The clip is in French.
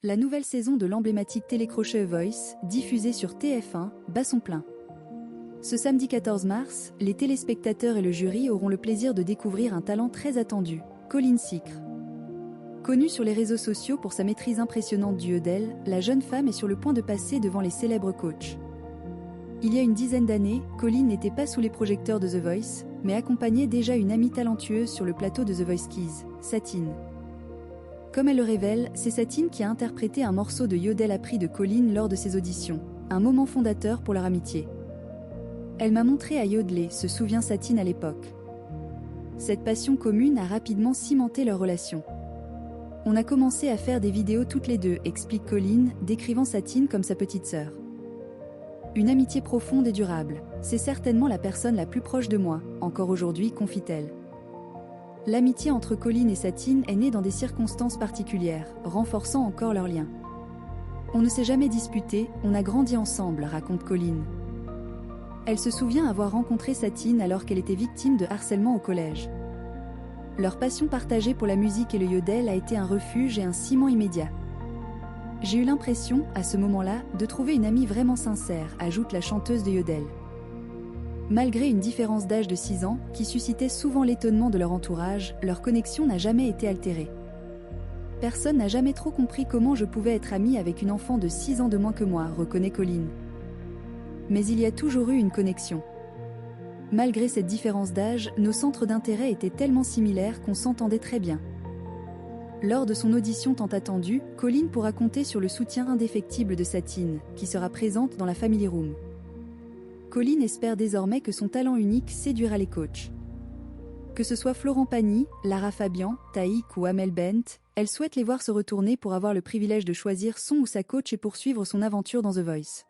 La nouvelle saison de l'emblématique télécrochet The Voice, diffusée sur TF1, bat son plein. Ce samedi 14 mars, les téléspectateurs et le jury auront le plaisir de découvrir un talent très attendu, Colline Sicre. Connue sur les réseaux sociaux pour sa maîtrise impressionnante du yodel, la jeune femme est sur le point de passer devant les célèbres coachs. Il y a une dizaine d'années, Colline n'était pas sous les projecteurs de The Voice, mais accompagnait déjà une amie talentueuse sur le plateau de The Voice Kids, Satine. Comme elle le révèle, c'est Satine qui a interprété un morceau de yodel appris de Colline lors de ses auditions, un moment fondateur pour leur amitié. Elle m'a montré à yodeler, se souvient Satine à l'époque. Cette passion commune a rapidement cimenté leur relation. On a commencé à faire des vidéos toutes les deux, explique Colline, décrivant Satine comme sa petite sœur. Une amitié profonde et durable, c'est certainement la personne la plus proche de moi, encore aujourd'hui, confie-t-elle. L'amitié entre Colline et Satine est née dans des circonstances particulières, renforçant encore leur lien. On ne s'est jamais disputé, on a grandi ensemble, raconte Colline. Elle se souvient avoir rencontré Satine alors qu'elle était victime de harcèlement au collège. Leur passion partagée pour la musique et le yodel a été un refuge et un ciment immédiat. J'ai eu l'impression, à ce moment-là, de trouver une amie vraiment sincère, ajoute la chanteuse de yodel. Malgré une différence d'âge de 6 ans, qui suscitait souvent l'étonnement de leur entourage, leur connexion n'a jamais été altérée. Personne n'a jamais trop compris comment je pouvais être amie avec une enfant de 6 ans de moins que moi, reconnaît Colline. Mais il y a toujours eu une connexion. Malgré cette différence d'âge, nos centres d'intérêt étaient tellement similaires qu'on s'entendait très bien. Lors de son audition tant attendue, Colline pourra compter sur le soutien indéfectible de Satine, qui sera présente dans la Family Room. Colline espère désormais que son talent unique séduira les coachs. Que ce soit Florent Pagny, Lara Fabian, Taïk ou Amel Bent, elle souhaite les voir se retourner pour avoir le privilège de choisir son ou sa coach et poursuivre son aventure dans The Voice.